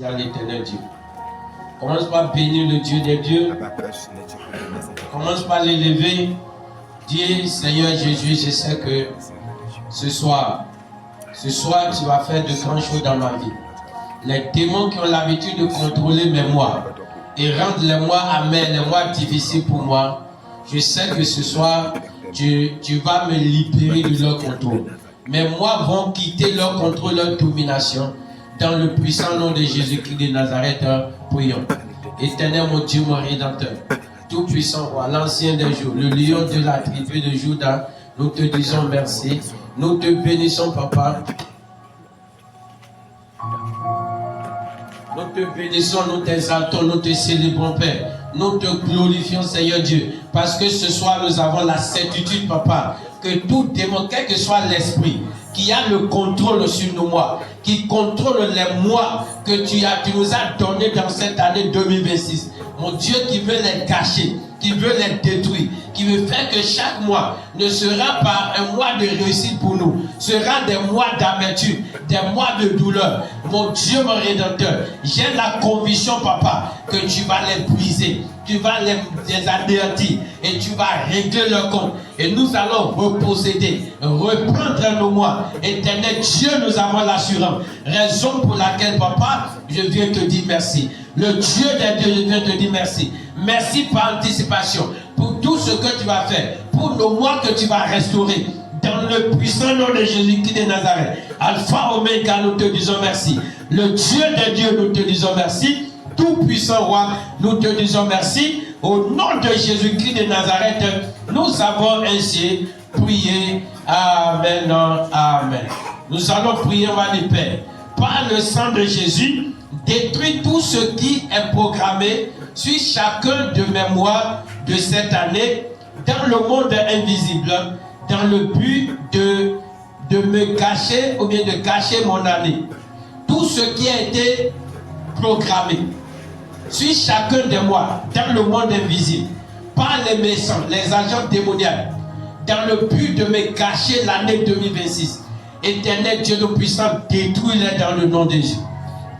à l'éternel Dieu. Commence par bénir le Dieu des dieux. Commence par l'élever. Dis, Seigneur Jésus, je sais que ce soir, tu vas faire de grandes choses dans ma vie. Les démons qui ont l'habitude de contrôler mes mois et rendre les mois amers, les mois difficiles pour moi, je sais que ce soir, tu vas me libérer de leur contrôle. Mes mois vont quitter leur contrôle, leur domination. Dans le puissant nom de Jésus-Christ de Nazareth, prions. Éternel mon Dieu, mon Rédempteur, tout-puissant roi, l'ancien des jours, le lion de la tribu de Juda, nous te disons merci. Nous te bénissons, Papa. Nous te bénissons, nous t'exaltons, nous te célébrons, Père. Nous te glorifions, Seigneur Dieu, parce que ce soir, nous avons la certitude, Papa, que tout démon, quel que soit l'esprit, qui a le contrôle sur nos mois, qui contrôle les mois que tu nous as donnés dans cette année 2026. Mon Dieu, qui veut les cacher, qui veut les détruire, qui veut faire que chaque mois ne sera pas un mois de réussite pour nous, sera des mois d'amertume, des mois de douleur. Mon Dieu, mon Rédempteur, j'ai la conviction, Papa, que tu vas les briser, tu vas les anéantir et tu vas régler leur compte. Et nous allons reposséder, reprendre nos mois. Éternel Dieu, nous avons l'assurance. Raison pour laquelle, Papa, je viens te dire merci. Le Dieu des dieux, je viens te dire merci. Merci par anticipation pour tout ce que tu vas faire, pour nos mois que tu vas restaurer. Dans le puissant nom de Jésus-Christ de Nazareth, Alpha, Oméga, nous te disons merci. Le Dieu des dieux, nous te disons merci. Tout-puissant roi, nous te disons merci. Au nom de Jésus-Christ de Nazareth, nous avons ainsi prié. Amen. Amen. Nous allons prier, roi du Père. Par le sang de Jésus, détruis tout ce qui est programmé sur chacun de mes mois de cette année dans le monde invisible, dans le but de me cacher ou bien de cacher mon année. Tout ce qui a été programmé sur chacun des mois dans le monde invisible par les méchants, les agents démoniaques, dans le but de me cacher l'année 2026. Éternel Dieu Tout-Puissant, détruis-les dans le nom de Jésus.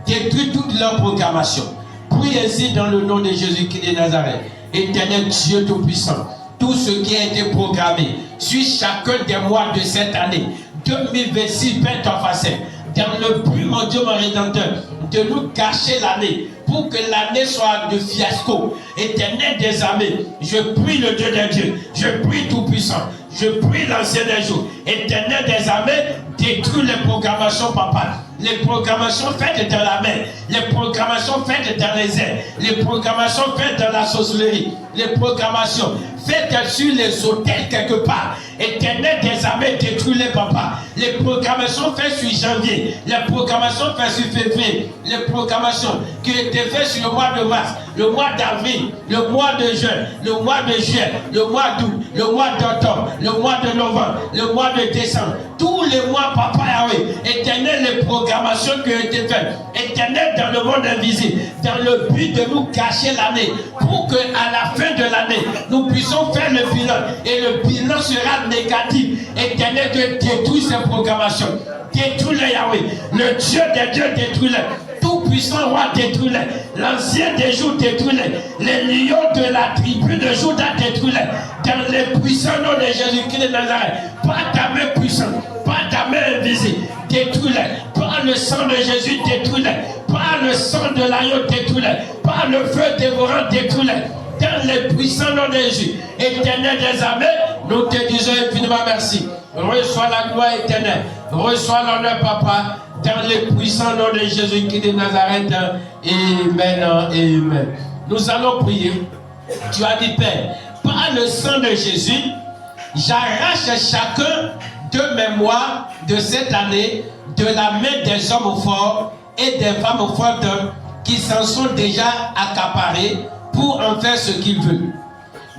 Détruis toute leur programmation. Prie ainsi dans le nom de Jésus-Christ de Nazareth. Éternel Dieu Tout-Puissant, tout ce qui a été programmé sur chacun des mois de cette année 2026, Père ton facette, dans le but, mon Dieu, mon Rédempteur, de nous cacher l'année, pour que l'année soit de fiasco. Éternel des armées, je prie le Dieu des dieux, je prie Tout-Puissant, je prie l'ancien des jours. Éternel des armées, détruis les programmations, Papa. Les programmations faites dans la mer, les programmations faites dans les airs, les programmations faites dans la sorcellerie, les programmations faites sur les hôtels quelque part. Éternel des armées, détruis-les, Papa. Les programmations faites sur janvier, les programmations faites sur février, les programmations qui étaient faites sur le mois de mars, le mois d'avril, le mois de juin, le mois de juillet, le mois d'août, le mois d'octobre, le mois de novembre, le mois de décembre. Tous les mois, Papa Yahweh, éternel, les programmations qui ont été faites, éternel, dans le monde invisible, dans le but de nous cacher l'année, pour qu'à la fin de l'année, nous puissions faire le bilan, et le bilan sera négatif. Éternel, de détruire ces programmations. Détruis-les, Yahweh. Le Dieu des dieux, détruis-les. Tout-puissant roi, détruis-les. L'ancien des jours, détruis-les. Les lions de la tribu de Juda, détruis-les. Dans les puissants noms de Jésus-Christ de Nazareth. Par ta main puissante, par ta main invisible, détruis-les. Par le sang de Jésus, détruis-les. Par le sang de l'agneau, détruis-les. Par le feu dévorant, détruis-les. Dans les puissants noms de Jésus, éternel des armées, nous te disons infiniment merci. Reçois la gloire éternelle, reçois l'honneur, Papa, dans les puissants noms de Jésus-Christ de Nazareth. Amen, amen. Nous allons prier. Tu as dit, Père, par le sang de Jésus, j'arrache chacun de mes mois de cette année de la main des hommes forts et des femmes fortes qui s'en sont déjà accaparés pour en faire ce qu'ils veulent.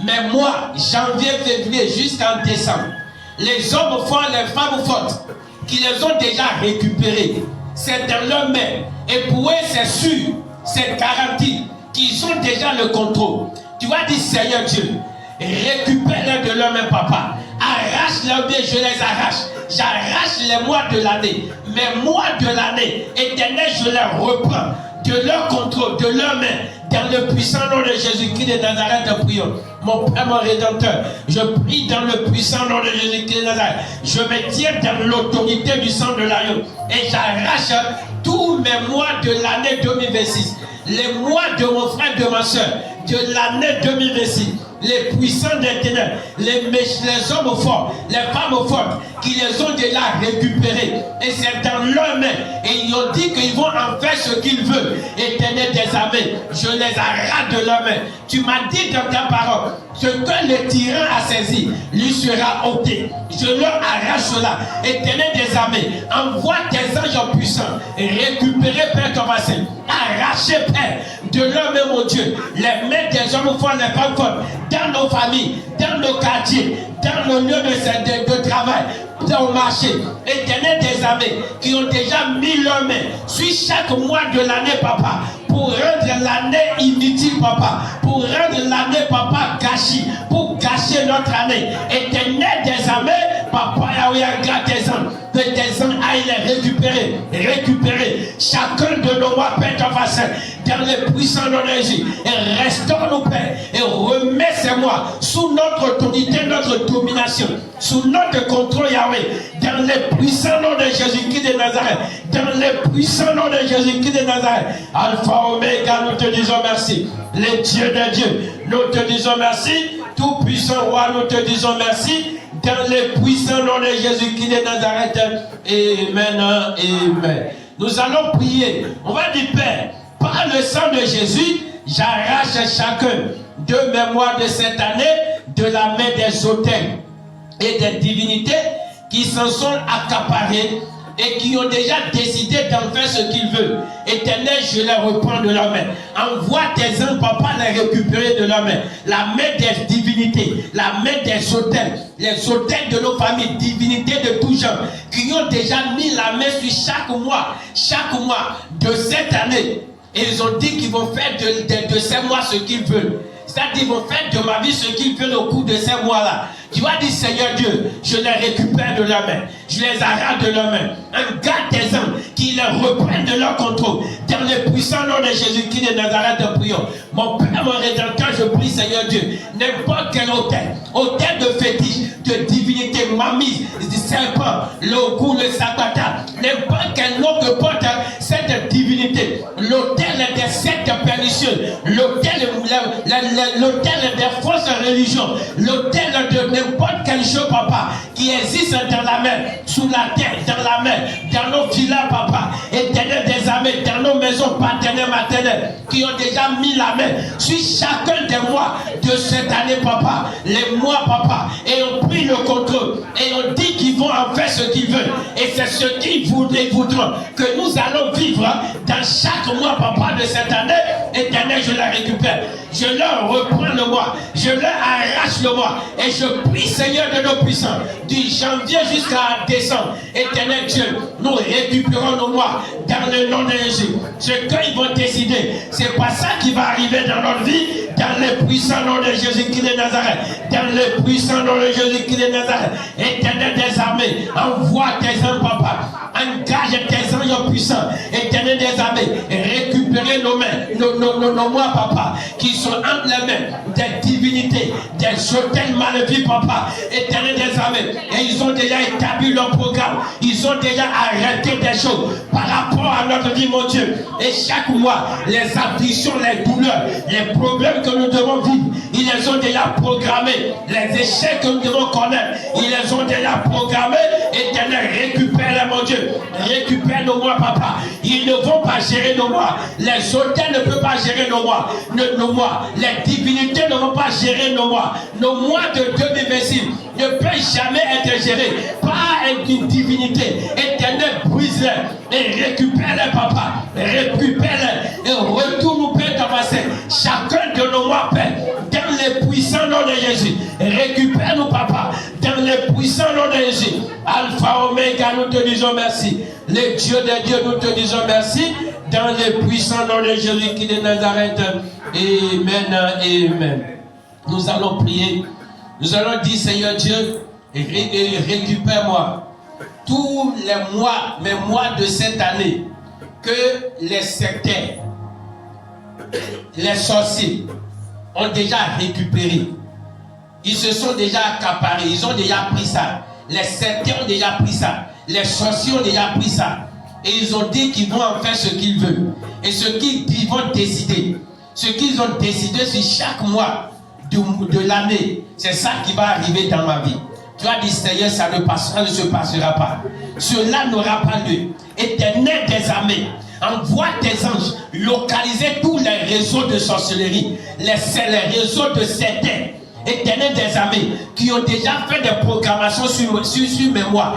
Mais moi, janvier, février, jusqu'en décembre, les hommes forts, les femmes fortes, qui les ont déjà récupérés, c'est dans leur main. Et pour eux, c'est sûr, c'est garanti, qu'ils ont déjà le contrôle. Tu vas dire, Seigneur Dieu, récupère-les de leur main, Papa. Arrache leurs biens, je les arrache. J'arrache les mois de l'année. Mes mois de l'année, éternel, je les reprends de leur contrôle, de leurs mains, dans le puissant nom de Jésus-Christ de Nazareth, prions. Mon Père, mon Rédempteur, je prie dans le puissant nom de Jésus-Christ de Nazareth. Je me tiens dans l'autorité du sang de l'agneau et j'arrache tous mes mois de l'année 2026, les mois de mon frère, de ma soeur, de l'année 2026. Les puissants des ténèbres, les hommes forts, les femmes fortes, qui les ont déjà récupérés. Et c'est dans leurs mains. Et ils ont dit qu'ils vont en faire ce qu'ils veulent. Éternel des armées, je les arrache de leurs mains. Tu m'as dit dans ta parole, ce que le tyran a saisi, lui sera ôté. Je leur arrache cela. Éternel des armées, envoie tes anges puissants et récupérer, Père, ton bassin. Arracher, Père, de leurs mains, mon Dieu, les mains des hommes forts, les femmes fortes, dans nos familles, dans nos quartiers, dans nos lieux de travail, dans le marché. Éternel des armées, qui ont déjà mis leurs mains sur chaque mois de l'année, papa, pour rendre l'année inutile, papa, pour rendre l'année, papa, gâchée, pour gâcher notre année. Éternel des armées, papa, Yahweh, garde tes âmes, que tes âmes aillent les récupérer chacun de nos mois, Père, ton bassin, dans les puissants noms de Jésus, et restaure-nous, Père, et remets ces mois sous notre autorité, notre domination, sous notre contrôle, Yahweh, dans les puissants noms de Jésus-Christ de Nazareth, dans les puissants noms de Jésus-Christ de Nazareth. Alpha, Oméga, nous te disons merci. Les dieux de Dieu, nous te disons merci. Tout puissant roi, nous te disons merci. Dans les puissants noms de Jésus-Christ de Nazareth. Amen, amen. Nous allons prier. On va dire, Père, par le sang de Jésus, j'arrache chacun de mes mois de cette année de la main des autels et des divinités qui s'en sont accaparés et qui ont déjà décidé d'en faire ce qu'ils veulent. Éternel, je les reprends de la main. Envoie tes anges, papa, les récupérer de la main. La main des divinités, la main des autels, les autels de nos familles, divinités de tout genre, qui ont déjà mis la main sur chaque mois de cette année. Et ils ont dit qu'ils vont faire de ces mois ce qu'ils veulent. C'est-à-dire qu'ils vont faire de ma vie ce qu'ils veulent au cours de ces mois-là. Tu vas dire, Seigneur Dieu, je les récupère de la main. Je les arrache de la main. Garde tes âmes, qui les reprennent de leur contrôle. Dans le puissant nom de Jésus-Christ de Nazareth, de prions. Mon Père, mon Rédempteur, je prie, Seigneur Dieu, n'importe quel autel de fétiche, de divinité, mamise, du serpent, le goût, le sabata, n'importe quel nom que porte cette divinité, l'autel des sectes pernicieuses, l'autel des fausses religions, l'autel de n'importe quelle chose, papa, qui existe dans la mer, sous la terre, dans la mer, dans nos villas, papa, éternel des armées, dans nos maisons paternelles, maternelles, qui ont déjà mis la main sur chacun des mois de cette année, papa, les mois, papa, et ont pris le contrôle, et ont dit qu'ils vont en faire ce qu'ils veulent, et c'est ce qu'ils voudront, que nous allons vivre dans chaque mois, papa, de cette année. Éternel, je la récupère, je leur reprends le mois, je leur arrache le mois, et je prie, Seigneur de nos puissants, du janvier jusqu'à décembre. Éternel Dieu, nous récupérons nos mois dans le nom de Jésus. Ce qu'ils vont décider, c'est pas ça qui va arriver dans notre vie, dans le puissant nom de Jésus-Christ de Nazareth, dans le puissant nom de Jésus-Christ de Nazareth. Éternel des armées, envoie tes anges, papa, engage tes anges puissants, éternel des armées, et récupérer nos mains, nos mois, papa, qui sont entre les mains des divinités, des hôtels mal vus, papa, éternel des armées. Et ils ont déjà établi leur programme, ils ont déjà arrêté des choses par rapport à notre vie, mon Dieu. Et chaque mois, les afflictions, les douleurs, les problèmes que nous devons vivre, ils les ont déjà programmés. Les échecs que nous devons connaître, ils les ont déjà programmés. Éternel, récupère-les, mon Dieu. Récupère nos mois, papa. Ils ne vont pas gérer nos mois. Les hôtels ne peuvent pas gérer nos mois. Nos mois. Les divinités ne vont pas gérer nos mois. Nos mois de 2026 ne peuvent jamais être gérés par une divinité. Éternel, brise-les et récupère-les, papa. Récupère-les et retourne-nous, Père, ton bassin. Chacun de nos mois, Père, dans les puissants noms de Jésus. Récupère-nous, papa, dans les puissants noms de Jésus. Alpha, Oméga, nous te disons merci. Les dieux de Dieu, nous te disons merci. Dans les puissants noms de Jésus qui est de Nazareth. Amen, amen. Nous allons prier. Nous allons dire, Seigneur Dieu, récupère-moi tous les mois, mes mois de cette année, que les sectaires, les sorciers ont déjà récupéré. Ils se sont déjà accaparés, ils ont déjà pris ça. Les septiens ont déjà pris ça. Les sorciers ont déjà pris ça. Et ils ont dit qu'ils vont en faire ce qu'ils veulent. Et ce qu'ils vont décider, ce qu'ils ont décidé sur chaque mois de l'année, c'est ça qui va arriver dans ma vie. Tu as dit, Seigneur, ça ne se passera pas. Cela n'aura pas lieu. Éternel des armées, envoie tes anges localiser tous les réseaux de sorcellerie, les réseaux de certains. Éternel des armées, qui ont déjà fait des programmations sur mes mois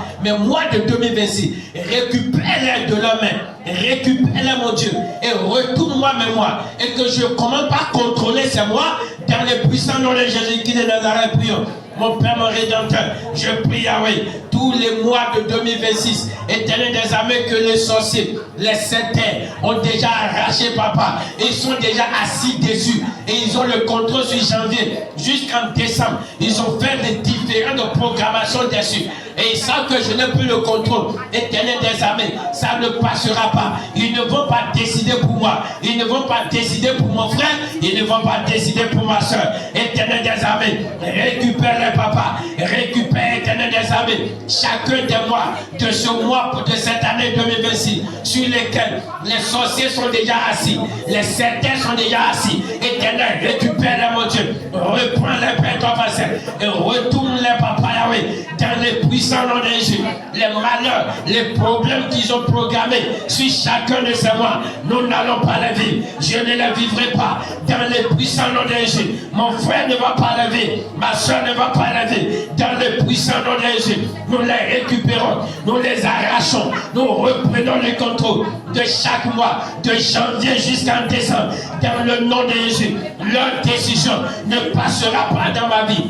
de 2026, récupère-les de leurs mains, récupère-les mon Dieu, et retourne-moi mes mois, et que je ne commence pas à contrôler ces mois dans les puissants noms de Jésus-Christ de Nazareth. Prions. Mon Père, mon Rédempteur, je prie Yahweh, tous les mois de 2026, Éternel des armées, que les sorciers, les septains ont déjà arraché, papa. Ils sont déjà assis dessus et ils ont le contrôle sur janvier jusqu'en décembre. Ils ont fait des différentes programmations dessus. Et ils savent que je n'ai plus le contrôle. Éternel des armées, ça ne passera pas. Ils ne vont pas décider pour moi. Ils ne vont pas décider pour mon frère. Ils ne vont pas décider pour ma soeur. Éternel des armées, récupère les papas. Récupère, Éternel des armées, chacun des mois de ce mois, de cette année 2026, sur lesquels les sorciers sont déjà assis. Les certains sont déjà assis. Éternel, récupère-les, mon Dieu. Reprends-les, Père, toi, et retourne-les, papa, Yahweh, dans les puissants nom de Jésus. Les malheurs, les problèmes qu'ils ont programmés sur chacun de ces mois, nous n'allons pas les vivre. Je ne les vivrai pas dans les puissants noms de Jésus. Mon frère ne va pas les vivre. Ma soeur ne va pas les vivre. Dans les puissants noms de Jésus, nous les récupérons, nous les arrachons, nous reprenons le contrôle de chaque mois, de janvier jusqu'en décembre. Dans le nom de Jésus, leur décision ne passera pas dans ma vie.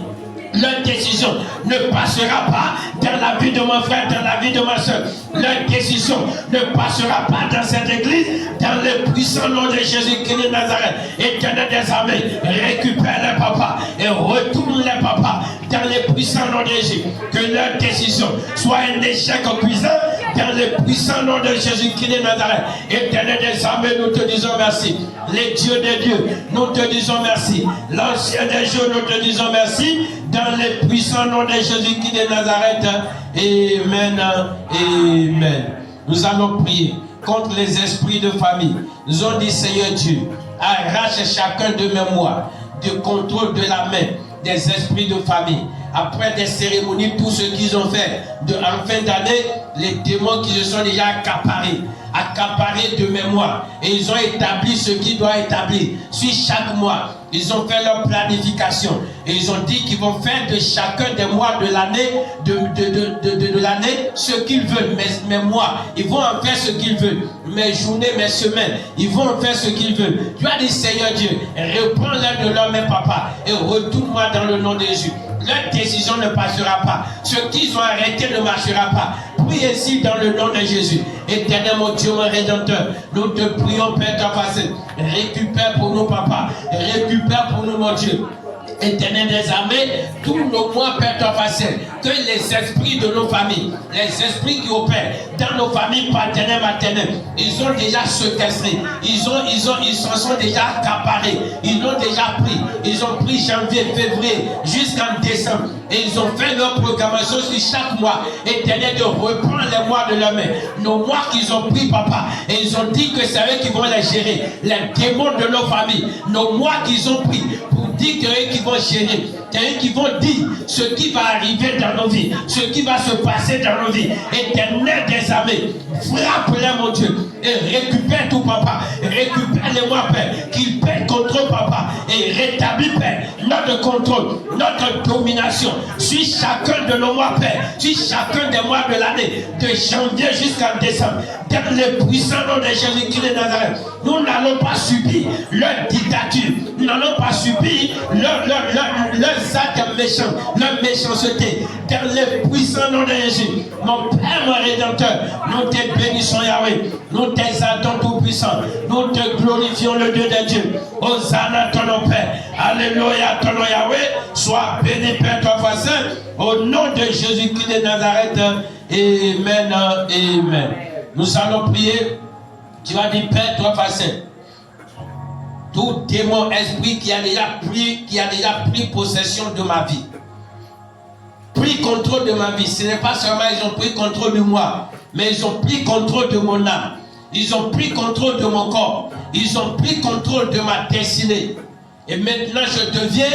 Leur décision ne passera pas dans la vie de mon frère, dans la vie de ma soeur. Leur décision ne passera pas dans cette église, dans le puissant nom de Jésus-Christ de Nazareth. Éternel des armées, récupère les papas et retourne les papas dans les puissants noms de Jésus. Que leur décision soit un échec cuisant dans le puissant nom de Jésus-Christ de Nazareth. Éternel des armées, nous te disons merci. Les dieux des dieux, nous te disons merci. L'ancien des jours, nous te disons merci. Dans les puissants noms de Jésus-Christ de Nazareth. Amen. Amen. Nous allons prier contre les esprits de famille. Nous avons dit, Seigneur Dieu, arrache chacun de mes mois de contrôle de la main des esprits de famille. Après des cérémonies, tout ce qu'ils ont fait en fin d'année, les démons qui se sont déjà accaparés de mémoire. Et ils ont établi ce qu'ils doivent établir. Sur chaque mois, ils ont fait leur planification. Et ils ont dit qu'ils vont faire de chacun des mois de l'année, de l'année, ce qu'ils veulent. Mes mois, ils vont en faire ce qu'ils veulent. Mes journées, mes semaines, ils vont en faire ce qu'ils veulent. Tu as dit, Seigneur Dieu, reprends-les de leur main, papa, et retourne-moi dans le nom de Jésus. Leur décision ne passera pas. Ce qu'ils ont arrêté ne marchera pas. Prie ici dans le nom de Jésus. Éternel mon Dieu, mon Rédempteur, nous te prions, Père, ta facette. Récupère pour nous, papa. Récupère pour nous, mon Dieu. Éternel des armées, tous nos mois, Père, ta facette. Que les esprits de nos familles, les esprits qui opèrent dans nos familles paternelles, maternelles, ils ont déjà séquestré, ils s'en sont déjà accaparés, ils l'ont déjà pris, ils ont pris janvier, février, jusqu'en décembre, et ils ont fait leur programmation sur chaque mois. Éternel, de reprendre les mois de leur main, nos mois qu'ils ont pris, papa, et ils ont dit que c'est eux qui vont les gérer, les démons de nos familles, nos mois qu'ils ont pris, pour dire que c'est eux qui vont gérer, c'est eux qui vont dire ce qui va arriver dans nos vies, ce qui va se passer dans nos vies. Éternel des armées, frappe-les, mon Dieu, et récupère tout, papa. Récupère-les-moi, Père, qu'ils paient contrôle, papa, et rétablis, Père, notre contrôle, notre domination sur chacun de nos mois, Père, sur chacun des mois de l'année, de janvier jusqu'en décembre. Dans les puissants noms de Jésus-Christ de Nazareth, nous n'allons pas subir leur dictature, nous n'allons pas subir leurs actes méchants, leur méchanceté. Dans les puissants noms de Jésus, mon Père, mon Rédempteur, nous te bénissons, Yahweh, nous t'exaltons tout-puissant, nous te glorifions, le Dieu des dieux. Hosanna ton nom, Père, alléluia ton nom, Yahweh, sois béni, Père, toi, Saint, au nom de Jésus-Christ de Nazareth. Amen, amen. Nous allons prier. Tu vas dire, Père, toi, Saint, Tout démon, esprit qui a déjà pris possession de ma vie, pris contrôle de ma vie. Ce n'est pas seulement ils ont pris contrôle de moi, mais ils ont pris contrôle de mon âme. Ils ont pris contrôle de mon corps. Ils ont pris contrôle de ma destinée. Et maintenant, je deviens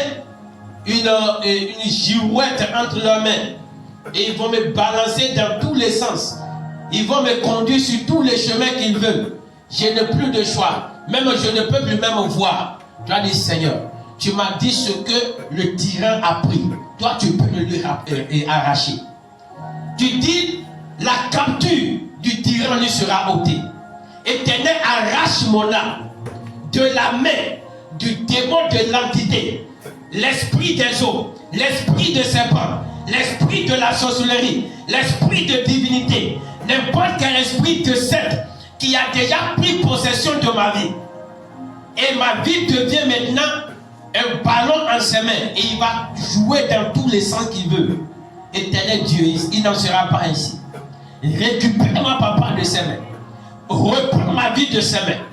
une girouette entre leurs mains. Et ils vont me balancer dans tous les sens. Ils vont me conduire sur tous les chemins qu'ils veulent. Je n'ai plus de choix. Même je ne peux plus même voir. Tu as dit, Seigneur, tu m'as dit ce que le tyran a pris. Toi, tu peux le lui arracher. Tu dis, la capture du tyran lui sera ôtée. Éternel, arrache mon âme de la main du démon de l'entité, l'esprit des eaux, l'esprit de serpent, l'esprit de la sorcellerie, l'esprit de divinité, n'importe quel esprit de secte qui a déjà pris possession de ma vie. Et ma vie devient maintenant un ballon en ses mains et il va jouer dans tous les sens qu'il veut. Éternel Dieu, il n'en sera pas ainsi. Récupère-moi, papa, de ses mains. Reprends ma vie de ses mains.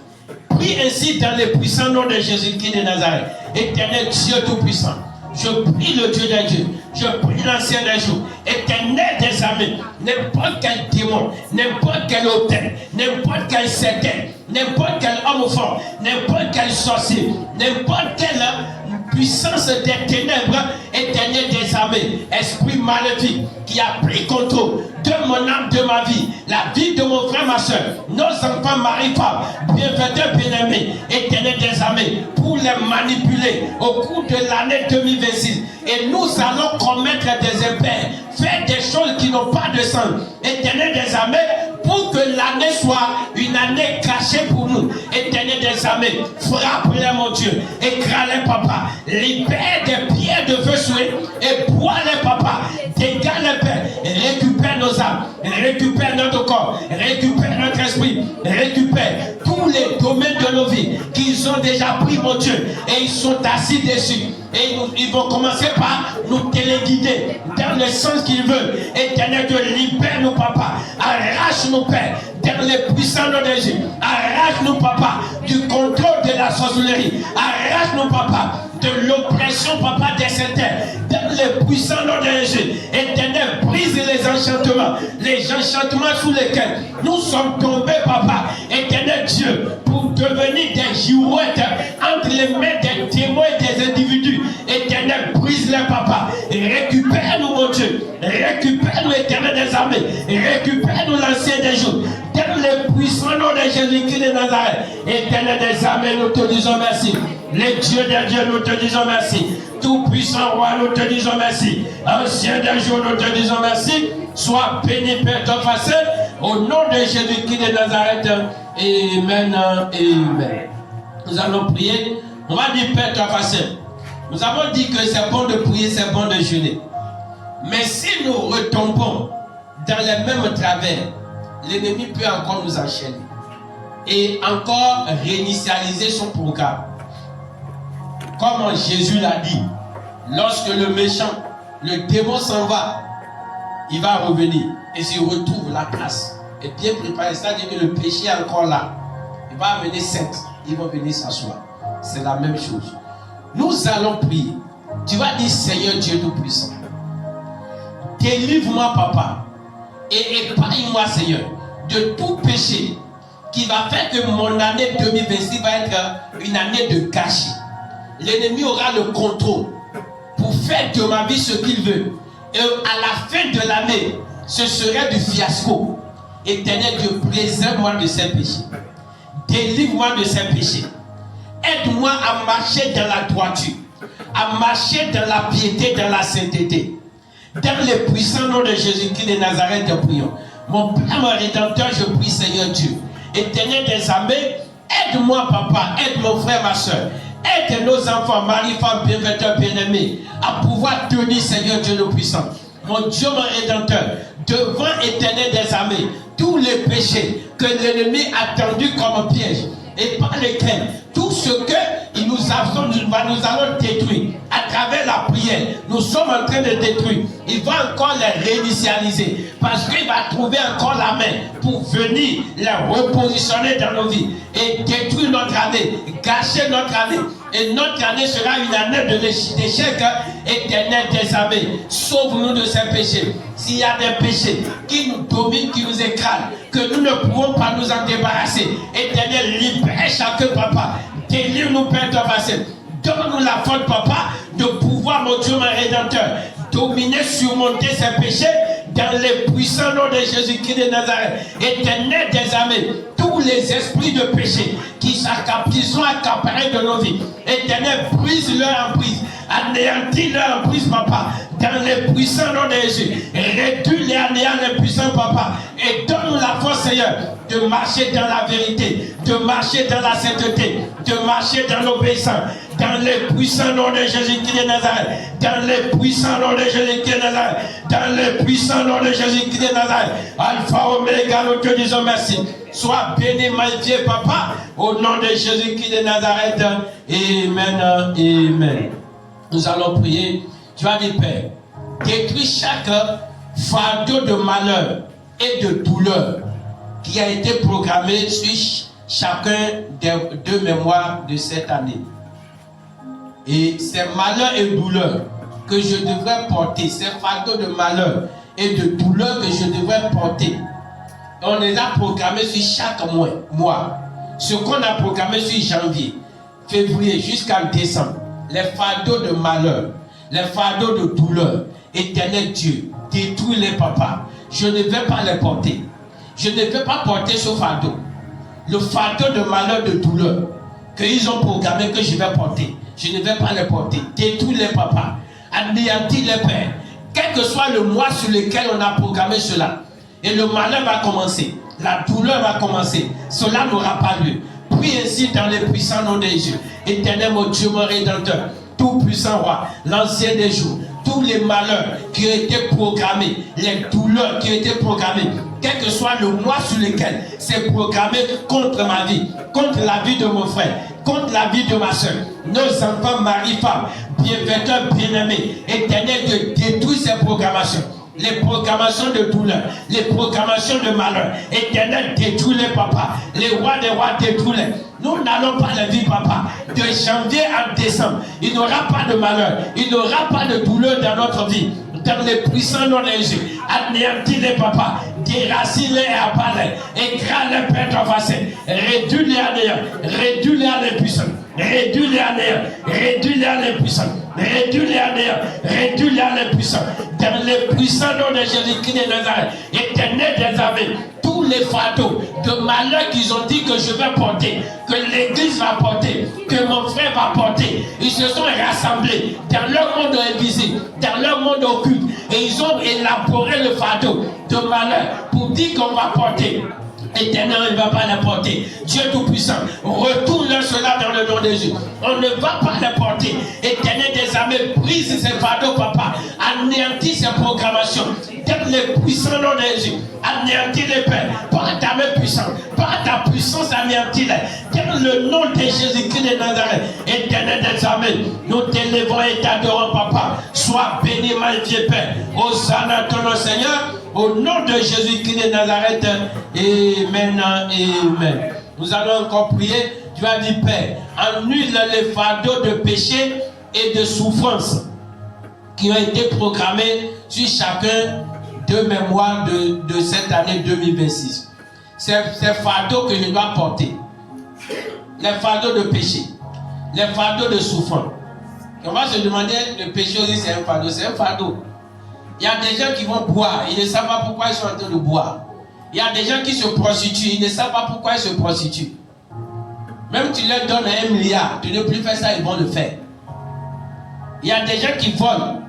Prie ainsi dans le puissant nom de Jésus-Christ de Nazareth. Éternel Dieu Tout-Puissant, je prie le Dieu des dieux, je prie l'ancien des jours, Éternel des armées, n'importe quel démon, n'importe quel autel, n'importe quel sectaire, n'importe quel homme fort, n'importe quel sorcier, n'importe quelle puissance des ténèbres, Éternel des armées, esprit maléfique qui a pris contrôle de mon âme, de ma vie, la vie de mon frère, ma soeur, nos enfants, mari, femme, bienfaiteurs, bien-aimés, Éternel des armées, pour les manipuler au cours de l'année 2026. Et nous allons commettre des impairs, faire des choses qui n'ont pas de sens. Éternel des armées, pour que l'année soit une année cachée pour nous. Éternel des armées, frappe-les, mon Dieu, écrase-les, papa, libère des pierres de feu souhait et bois-les, papa, dégage les pères, récupère nos âmes, récupère notre corps, récupère notre esprit, récupère tous les domaines de nos vies qu'ils ont déjà pris, mon Dieu, et ils sont assis dessus. Et ils vont commencer par nous téléguider dans le sens qu'ils veulent. Éternel Dieu, libère-nous, papa. Arrache-nous, Père, dans les puissants noms de Jésus. Arrache-nous, papa, du contrôle de la sorcellerie. Arrache-nous, papa, de l'oppression, papa, des sectaires. Dans les puissants noms de Jésus. Éternel, brise les enchantements sous lesquels nous sommes tombés, papa. Éternel Dieu, pour devenir des girouettes entre les mains des témoins et des individus. Éternel, brise-les, papa. Récupère-nous, mon Dieu. Récupère-nous, Éternel des armées. Récupère-nous, l'ancien des jours. Dans le puissant nom de Jésus-Christ de Nazareth. Éternel des armées, nous te disons merci. Les dieux des dieux, nous te disons merci. Tout-puissant roi, nous te disons merci. Ancien des jours, nous te disons merci. Sois béni, Père, ton face. Au nom de Jésus-Christ de Nazareth. Amen. Amen. Nous allons prier. On va dire, Père, ton face. Nous avons dit que c'est bon de prier, c'est bon de jeûner. Mais si nous retombons dans les mêmes travers, l'ennemi peut encore nous enchaîner et encore réinitialiser son programme. Comme Jésus l'a dit, lorsque le méchant, le démon s'en va, il va revenir et s'il retrouve la place et bien préparé, c'est-à-dire que le péché est encore là, il va amener 7, il va venir s'asseoir. C'est la même chose. Nous allons prier. Tu vas dire, Seigneur Dieu Tout-Puissant, délivre-moi, papa, et épargne-moi, Seigneur, de tout péché qui va faire que mon année 2026 va être une année de gâchis. L'ennemi aura le contrôle pour faire de ma vie ce qu'il veut. Et à la fin de l'année, ce serait du fiasco. Éternel Dieu, préserve-moi de ces péchés. Délivre-moi de ces péchés. Aide-moi à marcher dans la droiture, à marcher dans la piété, dans la sainteté. Dans le puissant nom de Jésus-Christ de Nazareth, nous prions. Mon Père, mon Rédempteur, je prie, Seigneur Dieu. Éternel des armées, aide-moi, papa, aide mon frère, ma soeur. Aide nos enfants, mari, femme, bienfaiteurs, bien-aimés, à pouvoir tenir, Seigneur Dieu le puissant. Mon Dieu, mon Rédempteur, devant Éternel des armées, tous les péchés que l'ennemi a tendus comme piège, et par lesquels tout ce qu'il nous nous allons détruire. À travers la prière, nous sommes en train de détruire. Il va encore les réinitialiser. Parce qu'il va trouver encore la main pour venir les repositionner dans nos vies. Et détruire notre année, gâcher notre année. Et notre année sera une année d'échec éternel des armées. Sauve-nous de ces péchés. S'il y a des péchés qui nous dominent, qui nous écrasent, que nous ne pouvons pas nous en débarrasser. Éternel, libère chacun, papa. Délivre-nous, Père Tavacé. Donne-nous la force, papa, de pouvoir, mon Dieu, mon Rédempteur, dominer, surmonter ces péchés dans les puissants noms de Jésus-Christ de Nazareth. Éternel des armées, tous les esprits de péché qui sont accaparés de nos vies. Éternel, brise-leur en prise. Anéantis-leur en prise, papa. Dans les puissants noms de Jésus. Réduis-les à néant, les puissants, papa. Et donne-nous la force, Seigneur, de marcher dans la vérité, de marcher dans la sainteté, de marcher dans l'obéissance. Dans les puissants noms de Jésus-Christ de Nazareth. Dans les puissants noms de Jésus-Christ de Nazareth. Dans les puissants noms de Jésus-Christ de Nazareth. Alpha, Oméga, nous te disons merci. Sois béni, magnifié, papa, au nom de Jésus-Christ de Nazareth. Amen, amen. Nous allons prier. Tu vas dire, Père, détruis chaque fardeau de malheur et de douleur qui a été programmé sur chacun des deux mémoires de cette année. Et ces malheurs et douleurs que je devrais porter, ces fardeaux de malheur et de douleur que je devrais porter, on les a programmés sur chaque mois. Ce qu'on a programmé sur janvier, février jusqu'en décembre, les fardeaux de malheur, les fardeaux de douleur, éternel Dieu, détruis-les, papa. Je ne vais pas les porter. Je ne vais pas porter ce fardeau. Le fardeau de malheur, de douleur, qu'ils ont programmé que je vais porter. Je ne vais pas les porter. Détruis-les, papa. Anéantis-les, Père. Quel que soit le mois sur lequel on a programmé cela. Et le malheur va commencer. La douleur va commencer. Cela n'aura pas lieu. Prie ainsi dans les puissants noms de Jésus. Éternel, mon Dieu, mon Rédempteur, tout puissant roi, l'ancien des jours, tous les malheurs qui ont été programmés, les douleurs qui ont été programmées, quel que soit le mois sur lequel c'est programmé contre ma vie, contre la vie de mon frère, contre la vie de ma soeur, nos enfants, mari, femme, bienfaiteurs, bien-aimés, éternel, de détruire ces programmations. Les programmations de douleur, les programmations de malheur, éternel, détruis-les, papa. Les rois des rois, détruis-les. Nous n'allons pas les vivre, papa. De janvier à décembre, il n'y aura pas de malheur, il n'y aura pas de douleur dans notre vie. Dans les puissants noms de Jésus, anéantis-les, papa. Déracine-les et abat-les. Écrase-les, Père Tavacé. Réduis-les à néant. Réduis-les à les puissants. Réduis-les à néant. Réduis-les à les puissants. Réduis-les à néant. Réduis-les à les puissants. Dans les puissants noms de Jésus-Christ de Nazareth, éternel des armées, tous les fardeaux de malheur qu'ils ont dit que je vais porter, que l'église va porter, que mon frère va porter, ils se sont rassemblés dans leur monde invisible, dans leur monde occulte, et ils ont élaboré le fardeau de malheur pour dire qu'on va porter. Éternel, il ne va pas les porter. Dieu Tout-Puissant, retourne-leur cela dans le nom de Jésus. On ne va pas les porter. Éternel des armées, brise ces fardeaux, papa. Anéantis ces programmations. Dans les puissants noms de Jésus. Anéantis les pères. Par ta main puissante, par ta puissance, anéantis-les. Dans le nom de Jésus-Christ de Nazareth. Éternel des armées, nous t'élevons et t'adorons, papa. Sois béni, magnifié Père. Hosanna ton nom, Seigneur. Au nom de Jésus-Christ de Nazareth, amen, amen. Nous allons encore prier. Tu as dit, Père, annule les fardeaux de péché et de souffrance qui ont été programmés sur chacun de mémoire de cette année 2026. Ces fardeaux que je dois porter, les fardeaux de péché, les fardeaux de souffrance. On va se demander, le péché aussi c'est un fardeau, c'est un fardeau. Il y a des gens qui vont boire, ils ne savent pas pourquoi ils sont en train de boire. Il y a des gens qui se prostituent, ils ne savent pas pourquoi ils se prostituent. Même tu leur donnes 1 milliard, tu ne plus faire ça, ils vont le faire. Il y a des gens qui volent.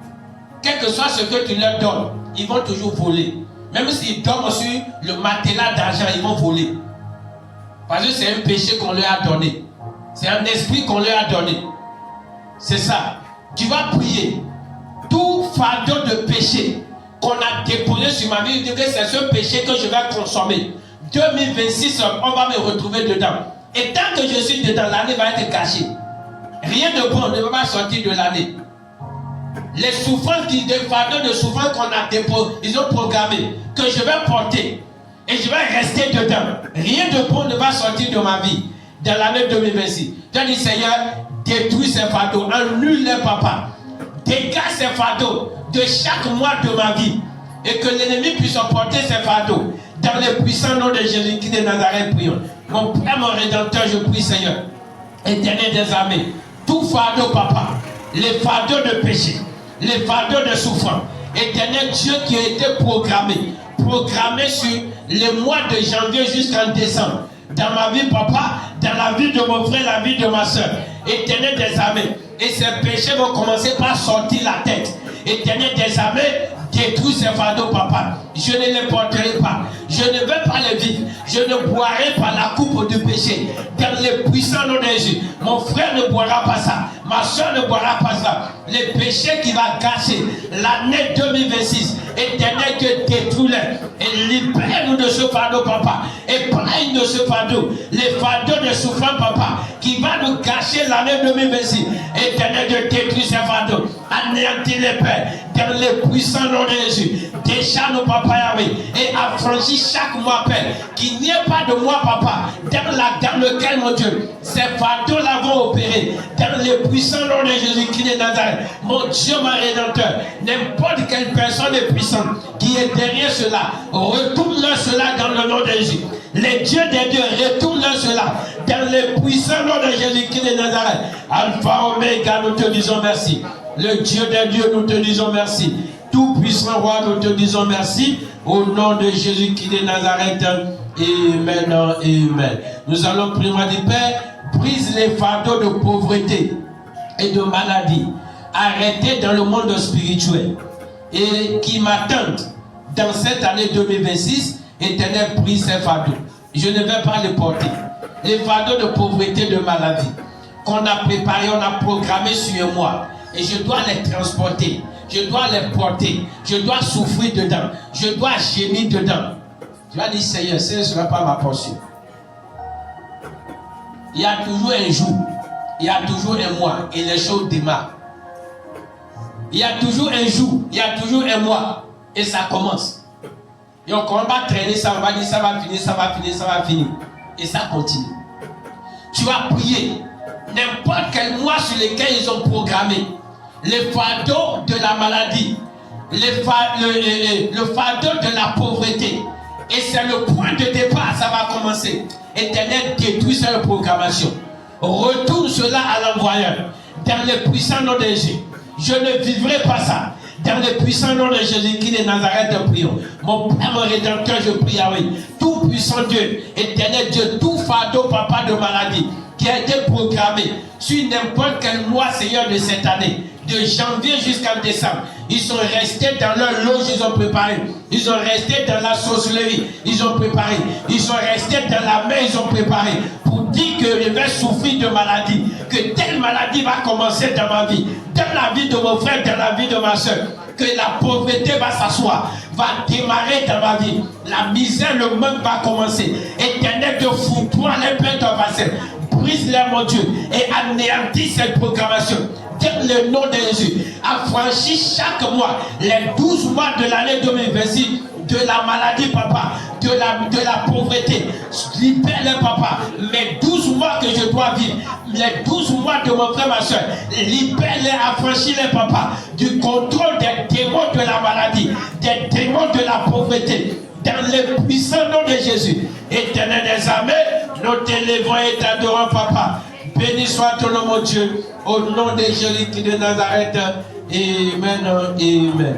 Quel que soit ce que tu leur donnes, ils vont toujours voler. Même s'ils dorment sur le matelas d'argent, ils vont voler. Parce que c'est un péché qu'on leur a donné. C'est un esprit qu'on leur a donné. C'est ça. Tu vas prier. Tout fardeau de péché qu'on a déposé sur ma vie, c'est ce péché que je vais consommer. 2026, on va me retrouver dedans. Et tant que je suis dedans, l'année va être gâchée. Rien de bon ne va pas sortir de l'année. Les souffrances, des fardeaux de souffrance qu'on a ils ont programmé, que je vais porter et je vais rester dedans. Rien de bon ne va sortir de ma vie dans l'année 2026. Tu as dit, Seigneur, détruis ces fardeaux, annule-les, papa. Dégage ces fardeaux de chaque mois de ma vie et que l'ennemi puisse porter ces fardeaux. Dans le puissant nom de Jésus-Christ de Nazareth, prions. Mon Père, mon Rédempteur, je prie, Seigneur, Éternel des armées, tout fardeau, papa, les fardeaux de péché, les fardeaux de souffrance, Éternel Dieu qui a été programmé sur les mois de janvier jusqu'en décembre, dans ma vie, papa, dans la vie de mon frère, la vie de ma soeur, Éternel des armées, et ces péchés vont commencer par sortir la tête. Éternel des armées, détruis ces fardeaux, papa. Je ne les porterai pas. Je ne vais pas les vivre. Je ne boirai pas la coupe du péché. Dans le puissant nom de Jésus. Mon frère ne boira pas ça. Ma soeur ne boira pas ça. Les péchés qui va gâcher l'année 2026. Éternel, que détruis-les. Et libère-nous de ce fardeau, papa. Et prends de ce fardeau. Les fardeaux de souffrance, papa. Qui va nous gâcher l'année 2026. Éternel, de détruire ces fardeaux. Anéantis les pères. Dans le puissant nom de Jésus. Déjà nos papas Yahweh. Et affranchis chaque mois, Père. Qu'il n'y ait pas de moi, papa. Dans lequel, mon Dieu, ces fardeaux-là vont opérer. Dans le puissant nom de Jésus-Christ de Nazareth. Mon Dieu, mon Rédempteur. N'importe quelle personne est puissante qui est derrière cela. Retourne-leur cela dans le nom de Jésus. Les dieux des dieux, retourne-leur cela dans le puissant nom de Jésus-Christ de Nazareth. Alpha, Oméga, nous te disons merci. Le Dieu des dieux, nous te disons merci. Tout puissant roi, nous te disons merci. Au nom de Jésus-Christ de Nazareth. Amen. Amen. Nous allons prier, Père, brise les fardeaux de pauvreté et de maladie. Arrêtez dans le monde spirituel. Et qui m'attendent dans cette année 2026. Éternel, brise ces fardeaux. Je ne vais pas les porter. Les fardeaux de pauvreté, de maladie qu'on a préparés, on a programmé sur moi. Et je dois les transporter. Je dois les porter. Je dois souffrir dedans. Je dois gémir dedans. Tu vas dire, Seigneur, ce ne sera pas ma portion. Il y a toujours un jour. Il y a toujours un mois. Et les choses démarrent. Il y a toujours un jour. Il y a toujours un mois. Et ça commence. Et on commence à traîner ça. On va dire, ça va finir, ça va finir, ça va finir. Et ça continue. Tu vas prier. N'importe quel mois sur lesquels ils ont programmé. Les fardeaux de la maladie, le fardeau de la pauvreté. Et c'est le point de départ, ça va commencer. Éternel, détruis cette programmation. Retourne cela à l'envoyeur. Dans le puissant nom de Jésus. Je ne vivrai pas ça. Dans le puissant nom de Jésus-Christ de Nazareth, prions. Mon Père, mon Rédempteur, je prie à lui. Tout puissant Dieu, éternel Dieu, tout fardeau, papa, de maladie, qui a été programmé sur n'importe quel mois, Seigneur, de cette année. De janvier jusqu'en décembre, ils sont restés dans leur loge, ils ont préparé. Ils sont restés dans la sorcellerie, ils ont préparé. Ils sont restés dans la main, ils ont préparé. Pour dire que je vais souffrir de maladie, que telle maladie va commencer dans ma vie, dans la vie de mon frère, dans la vie de ma soeur. Que la pauvreté va s'asseoir, va démarrer dans ma vie. La misère, le manque va commencer. Éternel, de fous-toi les pères de vassal. Brise-les, mon Dieu, et anéantis cette programmation. Dans le nom de Jésus, affranchis chaque mois, les 12 mois de l'année 2026, de la maladie, papa, de la pauvreté. Libère-les, papa. Les 12 mois que je dois vivre, les 12 mois de mon frère, ma soeur, libère-les, affranchis-les, papa, du contrôle des démons de la maladie, des démons de la pauvreté. Dans le puissant nom de Jésus, Éternel des armées, nous t'élèvons et t'adorons, papa. Béni soit ton nom, mon Dieu, au nom de Jésus-Christ de Nazareth. Amen. Amen.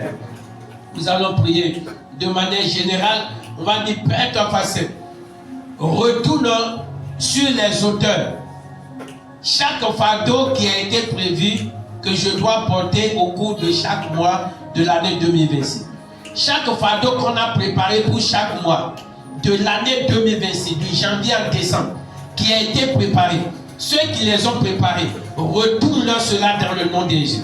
Nous allons prier de manière générale. On va dire, Père, ton facette. Retourne sur les auteurs. Chaque fardeau qui a été prévu que je dois porter au cours de chaque mois de l'année 2026. Chaque fardeau qu'on a préparé pour chaque mois de l'année 2026, du janvier en décembre, qui a été préparé. Ceux qui les ont préparés, retourne-leur cela dans le nom de Jésus.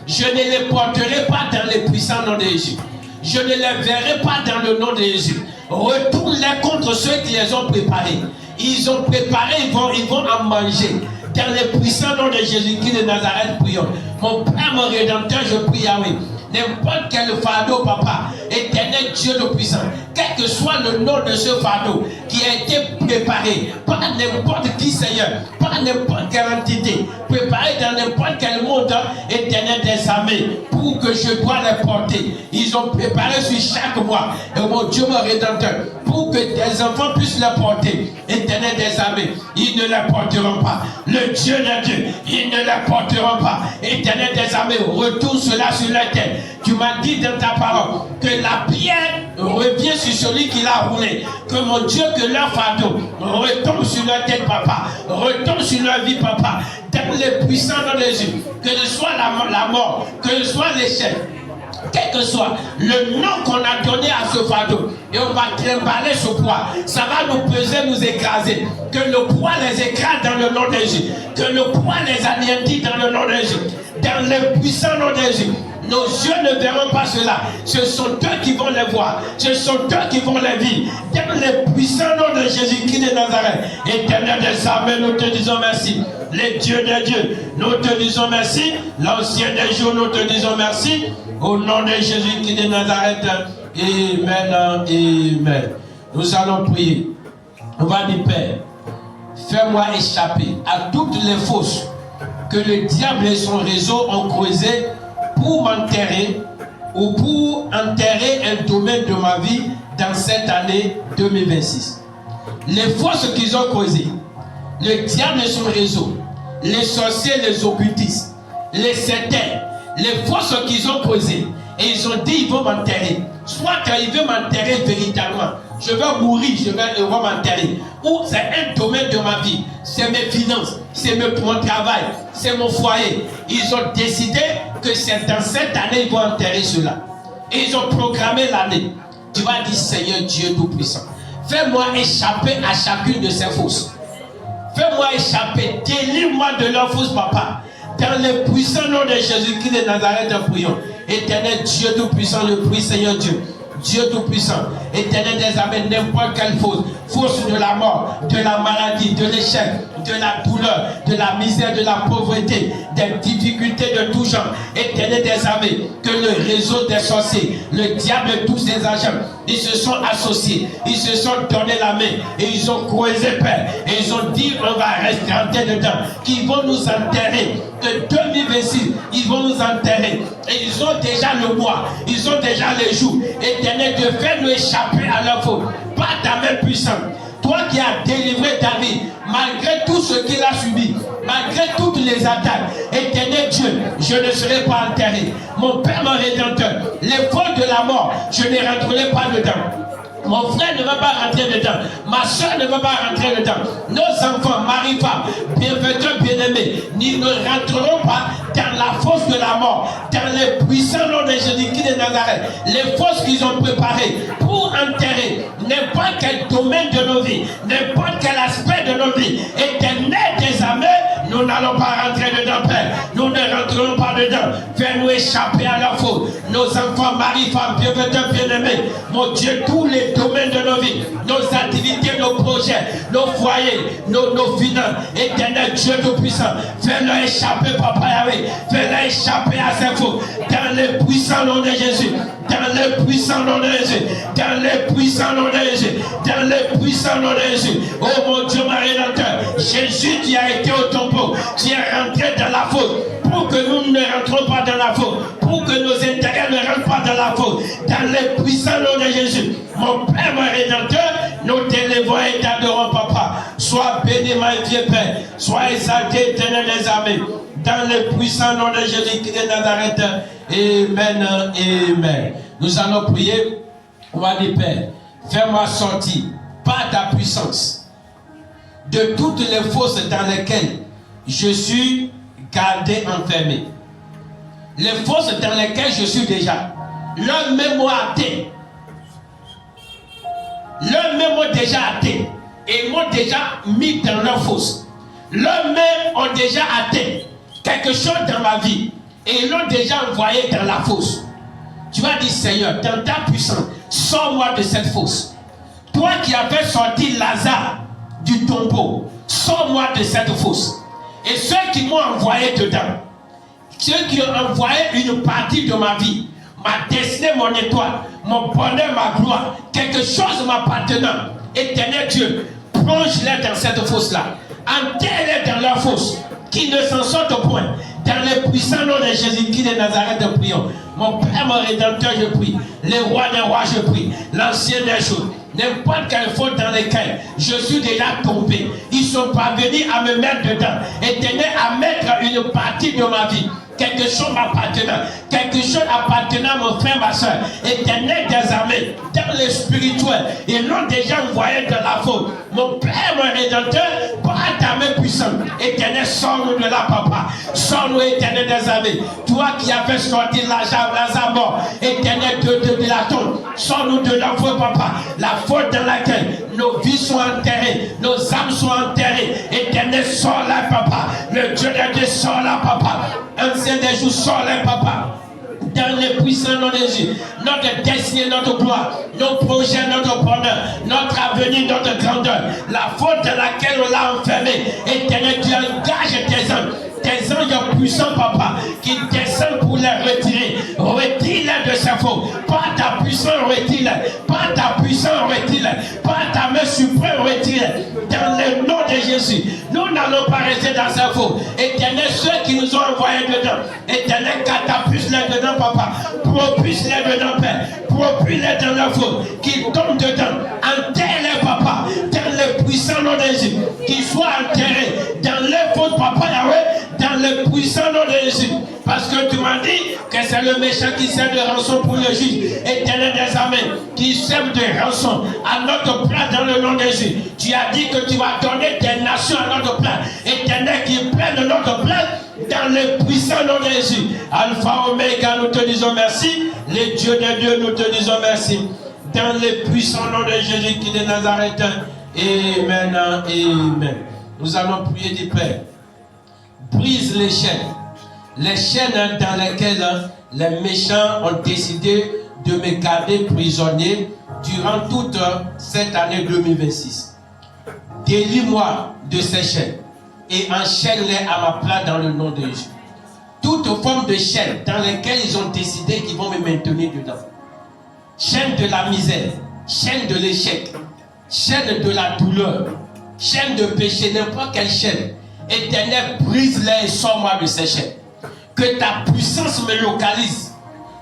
Je ne les porterai pas dans le puissant nom de Jésus. Je ne les verrai pas dans le nom de Jésus. Retourne-les contre ceux qui les ont préparés. Ils ont préparé, ils vont en manger. Dans le puissant nom de Jésus-Christ de Nazareth, prions. Mon Père, mon Rédempteur, je prie, Yahweh. N'importe quel fardeau, papa, éternel Dieu de puissance, quel que soit le nom de ce fardeau qui a été préparé par n'importe qui, Seigneur, par n'importe quelle entité, préparé dans n'importe quel monde, éternel des armées, pour que je dois les porter. Ils ont préparé sur chaque mois, et mon Dieu, mon Rédempteur, pour que tes enfants puissent les porter, éternel des armées, ils ne les porteront pas. Le Dieu de Dieu, ils ne les porteront pas. Éternel des armées, retourne cela sur la terre. Tu m'as dit dans ta parole que la pierre revient sur celui qui l'a roulé. Que mon Dieu, que leur fardeau retombe sur leur tête, papa. Retombe sur leur vie, papa. Dans les puissants nom de Jésus. Que ce soit la mort, que ce soit l'échec. Quel que soit le nom qu'on a donné à ce fardeau, et on va trimballer ce poids, ça va nous peser, nous écraser. Que le poids les écrase dans le nom de Jésus. Que le poids les anéantit dans le nom de Jésus. Dans le puissant nom de Jésus. Nos yeux ne verront pas cela. Ce sont eux qui vont les voir. Ce sont eux qui vont les vivre. Dans le puissant nom de Jésus-Christ de Nazareth. Éternel des armées, nous te disons merci. Les dieux des dieux, nous te disons merci. L'ancien des jours, nous te disons merci. Au nom de Jésus-Christ de Nazareth. Amen. Amen. Nous allons prier. On va dire, Père, fais-moi échapper à toutes les fausses que le diable et son réseau ont creusées pour m'enterrer ou pour enterrer un domaine de ma vie dans cette année 2026. Les forces qu'ils ont causées, le diable et son réseau, les sorciers, les occultistes, les sectaires, les forces qu'ils ont causées, et ils ont dit ils vont m'enterrer. Soit ils veulent m'enterrer véritablement, je vais mourir, ils vont m'enterrer. Ou c'est un domaine de ma vie, c'est mes finances, c'est mon travail, c'est mon foyer. Ils ont décidé que c'est dans cette année ils vont enterrer cela. Et ils ont programmé l'année. Tu vas dire, Seigneur Dieu Tout-Puissant, fais-moi échapper à chacune de ces fausses. Fais-moi échapper, délivre-moi de leurs fausses, papa. Dans le puissant nom de Jésus-Christ de Nazareth, prions. Éternel Dieu Tout-Puissant, le prie, Seigneur Dieu. Dieu Tout-Puissant, éternel des armées, n'importe quelle fausse de la mort, de la maladie, de l'échec, de la douleur, de la misère, de la pauvreté, des difficultés de tout genre, éternel des armées, que le réseau des sorciers, le diable et tous ses agents, ils se sont associés, ils se sont donné la main et ils ont creusé, Père, et ils ont dit on va rester dedans, qu'ils vont nous enterrer, que 2026, ils vont nous enterrer, et ils ont déjà le mois, ils ont déjà les jours, éternel, de faire nous échapper à leur faute, par ta main puissante. Toi qui as délivré David, malgré tout ce qu'il a subi, malgré toutes les attaques, éternel Dieu, je ne serai pas enterré. Mon Père, mon Rédempteur, les fautes de la mort, je ne rentrerai pas dedans. Mon frère ne va pas rentrer dedans. Ma soeur ne va pas rentrer dedans. Nos enfants, mari, femme, bienfaiteurs, bien-aimés, ils ne rentreront pas dans la fosse de la mort, dans les puissants noms de Jésus-Christ de Nazareth. Les fosses qu'ils ont préparées pour enterrer n'importe quel domaine de nos vies, n'importe quel aspect de nos vies. Éternel des armées, nous n'allons pas rentrer dedans, Père. Nous ne rentrerons pas dedans. Fais-nous échapper à la faute. Nos enfants, mari, femme, bienfaiteurs, bien-aimés, mon Dieu, tous les domaines de nos vies, nos activités, nos projets, nos foyers, nos finances, éternel Dieu Tout-Puissant, fais-le échapper, Papa Yahweh, fais-le échapper à ces fautes, dans le puissant nom de Jésus, dans le puissant nom de Jésus, dans le puissant nom de Jésus, dans le puissant nom de Jésus. Oh mon Dieu, mon Rédempteur, Jésus qui a été au tombeau, qui est rentré dans la faute, pour que nous ne rentrons pas dans la faute, pour que nos intérêts ne rentrent pas dans la faute, dans le puissant nom de Jésus. Mon Père, mon Rédempteur, nous t'élèvons et t'adorons, Papa. Sois béni, mon Dieu Père. Sois exalté, éternel des armées. Dans le puissant nom de Jésus-Christ de Nazareth. Amen, amen. Nous allons prier. On va dire, Père, fais-moi sortir par ta puissance de toutes les fosses dans lesquelles je suis gardé, enfermé. Les fosses dans lesquelles je suis déjà. L'homme même m'a atteint. L'homme même m'a déjà atteint. Et m'ont déjà mis dans leur fosse. L'homme même ont déjà atteint quelque chose dans ma vie. Et ils l'ont déjà envoyé dans la fosse. Tu vas dire, Seigneur, dans ta puissance, sors-moi de cette fosse. Toi qui avais sorti Lazare du tombeau, sors-moi de cette fosse. Et ceux qui m'ont envoyé dedans, ceux qui ont envoyé une partie de ma vie, ma destinée, mon étoile, mon bonheur, ma gloire, quelque chose m'appartenant, éternel Dieu, plonge-les dans cette fosse-là. Enterre-les dans leur fosse, qu'ils ne s'en sortent point. Dans le puissant nom de Jésus-Christ de Nazareth, nous prions. Mon Père, mon Rédempteur, je prie. Les rois des rois, je prie. L'ancien des jours. N'importe quelle faute dans laquelle je suis déjà tombé. Ils sont parvenus à me mettre dedans. Éternel, à mettre une partie de ma vie. Quelque chose m'appartenant, quelque chose appartenant à mon frère, ma soeur, éternel des armées, dans le spirituel, ils l'ont déjà envoyé dans la faute. Mon Père, mon Rédempteur, par ta main puissante, éternel, sors-nous de là, papa, sors-nous, éternel des armées, toi qui as fait sortir Lazare mort, éternel de la tombe, sors-nous de la faute, papa, la faute dans laquelle nos vies sont enterrées, nos âmes sont enterrées, éternel, sors là, papa, le Dieu de Dieu, sors là, papa, ancien des jours, sors les papa, dans le puissant nom de Jésus, notre destinée, notre gloire, nos projets, notre bonheur, notre avenir, notre grandeur, la faute dans laquelle on l'a enfermé, éternel, tu engages tes anges puissants, papa, qui descendent pour les retirer. Retire-les de sa faute. Par ta puissance, retire-les. Par ta puissance, retire-les. Par ta main suprême, retire-les. Dans le nom de Jésus, nous n'allons pas rester dans sa faute. Éternel, ceux qui nous ont envoyés dedans, éternel, catapulte-les dedans, papa. Propulse-les dedans, Père. Propulse-les dans la faute. Qu'ils tombent dedans. Enterre-les, papa. Dans le puissant nom de Jésus. Qu'ils soient enterrés dans les fautes, papa Yahweh. Dans le puissant nom de Jésus. Parce que tu m'as dit que c'est le méchant qui sert de rançon pour le juge. Éternel des armées, qui sert de rançon à notre place dans le nom de Jésus. Tu as dit que tu vas donner des nations à notre place. Éternel qui prennent notre place dans le puissant nom de Jésus. Alpha, Oméga, nous te disons merci. Les dieux de Dieu, nous te disons merci. Dans le puissant nom de Jésus qui est de Nazareth. Amen, amen. Nous allons prier du Père. Brise les chaînes dans lesquelles les méchants ont décidé de me garder prisonnier durant toute cette année 2026. Délivre-moi de ces chaînes et enchaîne-les à ma place dans le nom de Jésus. Toute forme de chaîne dans lesquelles ils ont décidé qu'ils vont me maintenir dedans. Chaîne de la misère, chaîne de l'échec, chaîne de la douleur, chaîne de péché, n'importe quelle chaîne. Éternel, brise-les et sors-moi de ces chaînes. Que ta puissance me localise.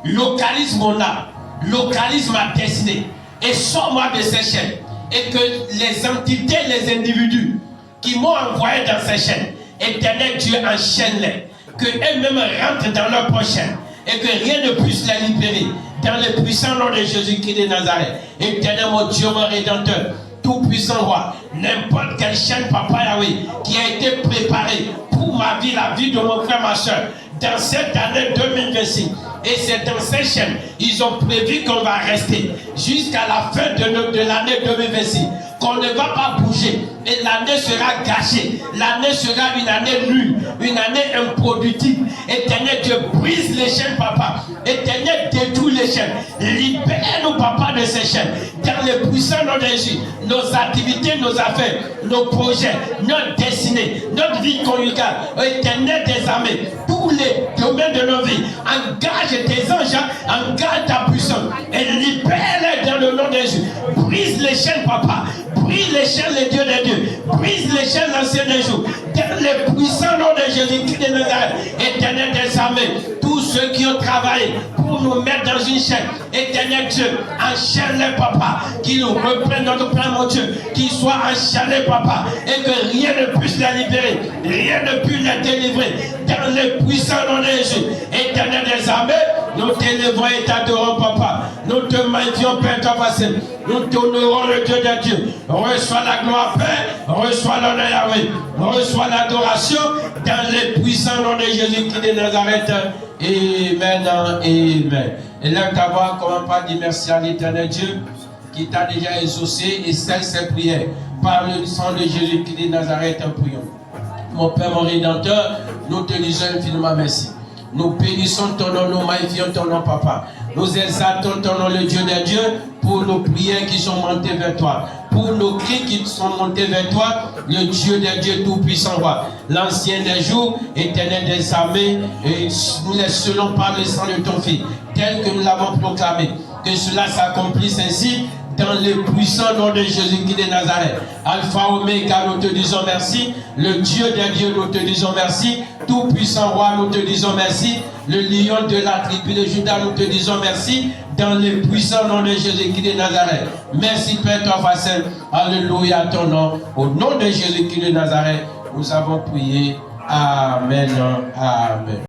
Localise mon âme. Localise ma destinée. Et sors-moi de ces chaînes. Et que les entités, les individus qui m'ont envoyé dans ces chaînes, éternel Dieu, enchaîne-les. Que eux-mêmes rentrent dans leur prochaine. Et que rien ne puisse les libérer. Dans le puissant nom de Jésus-Christ de Nazareth. Éternel, mon Dieu, mon Rédempteur. Tout-puissant roi, n'importe quelle chaîne, papa Yahweh, qui a été préparée pour ma vie, la vie de mon frère, ma soeur, dans cette année 2026. Et c'est dans ces chaînes, ils ont prévu qu'on va rester jusqu'à la fin de l'année 2026. Qu'on ne va pas bouger. Et l'année sera gâchée. L'année sera une année nulle. Une année improductive. Éternel Dieu, brise les chaînes, papa. Éternel, détruis les chaînes. Libère-nous, papa, de ces chaînes. Dans le puissant nom de Jésus, nos activités, nos affaires, nos projets, notre destinée, notre vie conjugale, éternel des armées, tous les domaines de nos vies, engage tes anges, engage ta puissance et libère-les dans le nom de Jésus. Brise les chaînes, papa. Brise les chaînes, les dieux des dieux. Brise les chaînes, l'ancien des jours. Dans le puissant nom de Jésus-Christ de Nazareth, éternel des armées, tous ceux qui ont travaillé pour nous mettre dans une chaîne, éternel Dieu, enchaîne-les, papa, qu'ils nous reprennent notre plan, mon Dieu, qu'ils soient enchaînés, papa, et que rien ne puisse les libérer, rien ne puisse les délivrer. Dans le puissant nom de Jésus, éternel des armées, nous t'élèverons et t'adorons, papa. Nous te magnifions, Père, toi passé. Nous t'honorons, le Dieu de Dieu. Reçois la gloire, Père. Reçois l'honneur, Yahweh. Reçois l'adoration dans le puissant nom de Jésus-Christ de Nazareth. Amen. Amen. Et là, ta voix, comment pas dire merci à l'éternel Dieu qui t'a déjà exaucé et celle ses prières. Par le sang de Jésus-Christ de Nazareth, prions. Mon Père, mon Rédempteur, nous te disons infiniment merci. Nous bénissons ton nom, nous magnifions ton nom, papa. Nous exaltons ton nom, le Dieu des dieux, pour nos prières qui sont montées vers toi. pour nos cris qui sont montés vers toi, le Dieu des dieux tout-puissant roi, l'ancien des jours, éternel des armées, et nous les selon par le sang de ton Fils, tel que nous l'avons proclamé. Que cela s'accomplisse ainsi dans le puissant nom de Jésus-Christ de Nazareth. Alpha, Oméga, nous te disons merci. Le Dieu des dieux, nous te disons merci. Tout-puissant roi, nous te disons merci. Le lion de la tribu de Juda, nous te disons merci. Dans le puissant nom de Jésus-Christ de Nazareth. Merci Père, toi, Saint. Alléluia, ton nom. Au nom de Jésus-Christ de Nazareth, nous avons prié. Amen. Amen.